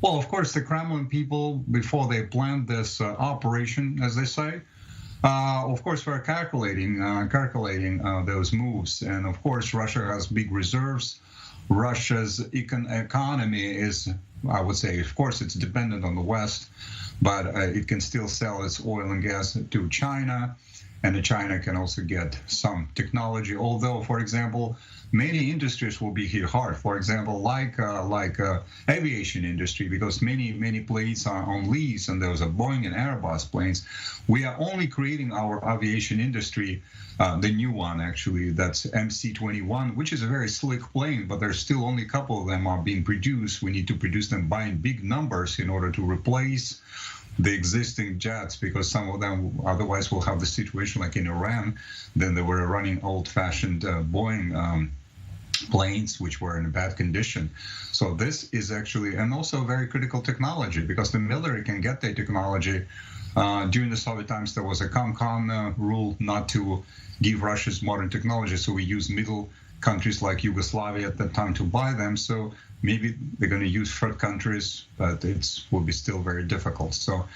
Well, of course, the Kremlin people, before they planned this operation, as they say, of course, we're calculating those moves. And of course, Russia has big reserves. Russia's economy is, I would say, of course, it's dependent on the West, but it can still sell its oil and gas to China. And China can also get some technology, although, for example, many industries will be hit hard. For example, like aviation industry, because many planes are on lease, and those are Boeing and Airbus planes. We are only creating our aviation industry, the new one actually, that's MC-21, which is a very slick plane, but there's still only a couple of them are being produced. We need to produce them by in big numbers in order to replace the existing jets, because some of them otherwise will have the situation like in Iran. Then they were running old-fashioned Boeing planes, which were in a bad condition. So this is actually, and also very critical technology, because the military can get their technology. During the Soviet times, there was a COMCON rule not to give Russia's modern technology, so we use middle countries like Yugoslavia at that time to buy them. So maybe they're going to use third countries, but it will be still very difficult. So,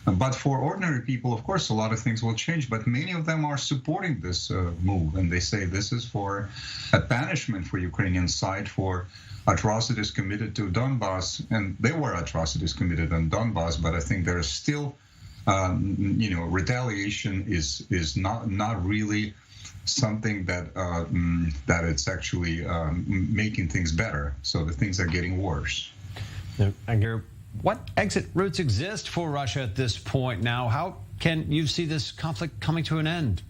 but for ordinary people, of course, a lot of things will change. But many of them are supporting this move, and they say this is for a punishment for Ukrainian side for atrocities committed to Donbass, and they were atrocities committed on Donbass. But I think there is still, retaliation is not really something that that it's actually making things better. So the things are getting worse. What exit routes exist for Russia at this point now? How can you see this conflict coming to an end?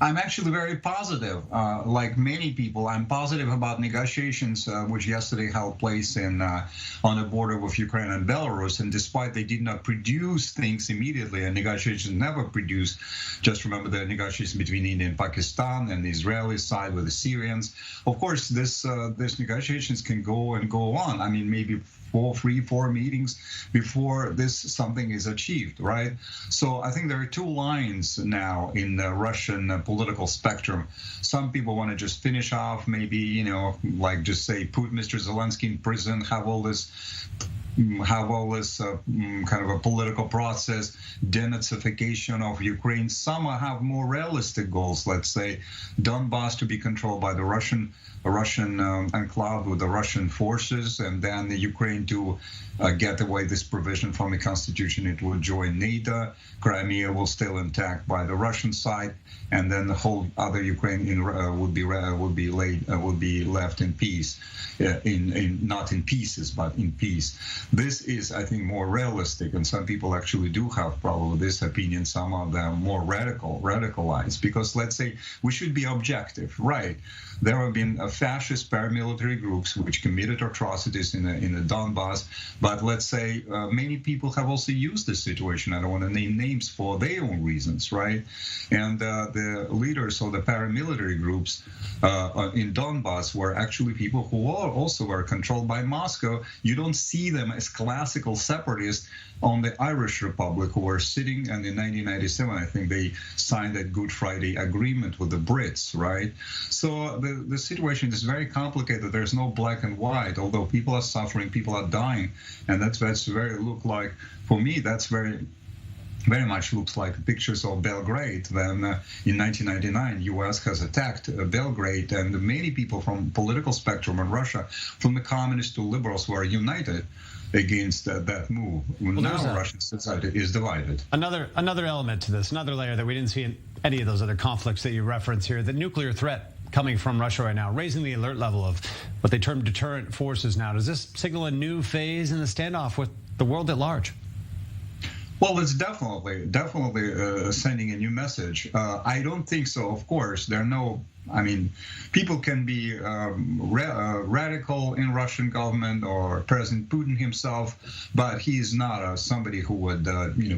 I'm actually very positive. Like many people, I'm positive about negotiations, which yesterday held place on the border with Ukraine and Belarus. And despite they did not produce things immediately, and negotiations never produce, just remember the negotiations between India and Pakistan and the Israeli side with the Syrians. Of course, this negotiations can go and go on. I mean, maybe 4 meetings before something is achieved, right? So I think there are two lines now in the Russian political spectrum. Some people want to just finish off, maybe, like just say, put Mr. Zelensky in prison, have all this kind of a political process, denazification of Ukraine. Some have more realistic goals, let's say Donbass to be controlled by the Russian enclave with the Russian forces, and then the Ukraine to get away this provision from the constitution. It will join NATO. Crimea will still intact by the Russian side, and then the whole other Ukraine would be left in peace, not in pieces, but in peace. This is, I think, more realistic, and some people actually do have probably this opinion. Some of them more radicalized, because let's say we should be objective, right? There have been fascist paramilitary groups which committed atrocities in the Donbass, but let's say many people have also used this situation. I don't want to name names for their own reasons, right? And the leaders of the paramilitary groups in Donbass were actually people who also were controlled by Moscow. You don't see them as classical separatists on the Irish Republic, who were sitting, and in 1997, I think they signed that Good Friday Agreement with the Brits, right? So the situation is very complicated. There's no black and white, although people are suffering, people are dying, and that's very look like, for me, that's very much looks like pictures of Belgrade when in 1999 U.S. has attacked Belgrade, and many people from political spectrum in Russia, from the communists to liberals, were united against that move. Well, now Russian society is divided. Another element to this, another layer that we didn't see in any of those other conflicts that you reference here, the nuclear threat coming from Russia right now, raising the alert level of what they term deterrent forces now. Does this signal a new phase in the standoff with the world at large? Well, it's definitely sending a new message. I don't think so. Of course, people can be radical in Russian government or President Putin himself, but he is not somebody who would,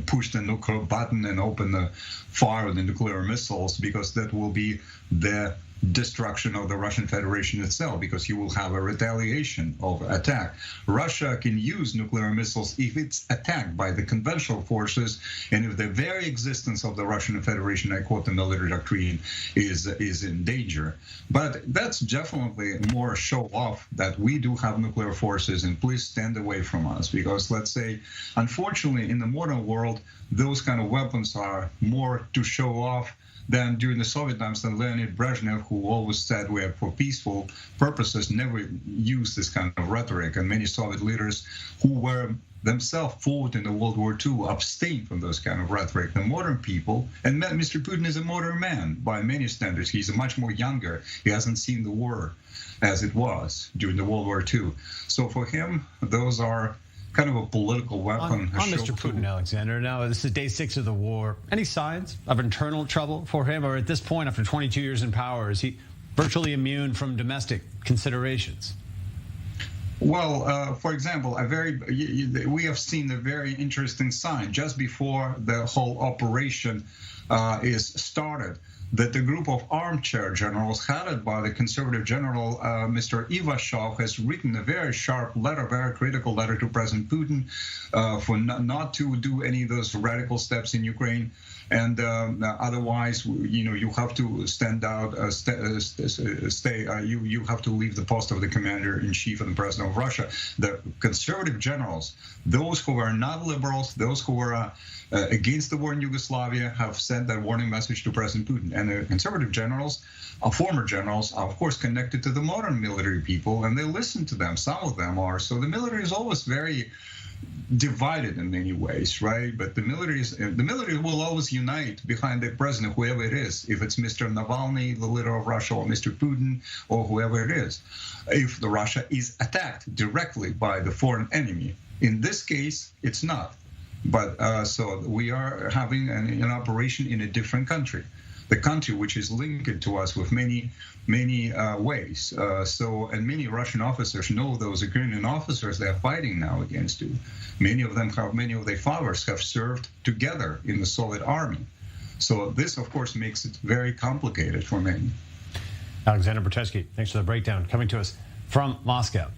push the nuclear button and open the fire with the nuclear missiles, because that will be the destruction of the Russian Federation itself, because you will have a retaliation of attack. Russia can use nuclear missiles if it's attacked by the conventional forces, and if the very existence of the Russian Federation, I quote the military doctrine, is in danger. But that's definitely more show off that we do have nuclear forces, and please stand away from us, because let's say, unfortunately, in the modern world, those kind of weapons are more to show off than during the Soviet times. Than Leonid Brezhnev, who always said we are for peaceful purposes, never used this kind of rhetoric. And many Soviet leaders who were themselves fought in the World War II abstained from those kind of rhetoric. The modern people, and Mr. Putin is a modern man by many standards. He's much more younger. He hasn't seen the war as it was during the World War II. So for him, those are kind of a political weapon. On Mr. Putin, Alexander, now this is day 6 of the war. Any signs of internal trouble for him? Or at this point, after 22 years in power, is he virtually immune from domestic considerations? Well, for example, we have seen a very interesting sign just before the whole operation is started, that the group of armchair generals headed by the conservative general, Mr. Ivashov, has written a very sharp letter, very critical letter to President Putin for not to do any of those radical steps in Ukraine. And otherwise, you have to stand out, you have to leave the post of the commander-in-chief and the president of Russia. The conservative generals, those who were not liberals, those who were against the war in Yugoslavia, have sent that warning message to President Putin. And the conservative generals, former generals, are of course connected to the modern military people, and they listen to them. Some of them are. So the military is always very divided in many ways, right? But the military will always unite behind the president, whoever it is, if it's Mr. Navalny, the leader of Russia, or Mr. Putin, or whoever it is, if the Russia is attacked directly by the foreign enemy. In this case, it's not. But so we are having an operation in a different country, the country which is linked to us with many ways. And many Russian officers know those Ukrainian officers they're fighting now against you. Many of their fathers have served together in the Soviet army. So this, of course, makes it very complicated for many. Alexander Bratersky, thanks for the breakdown. Coming to us from Moscow.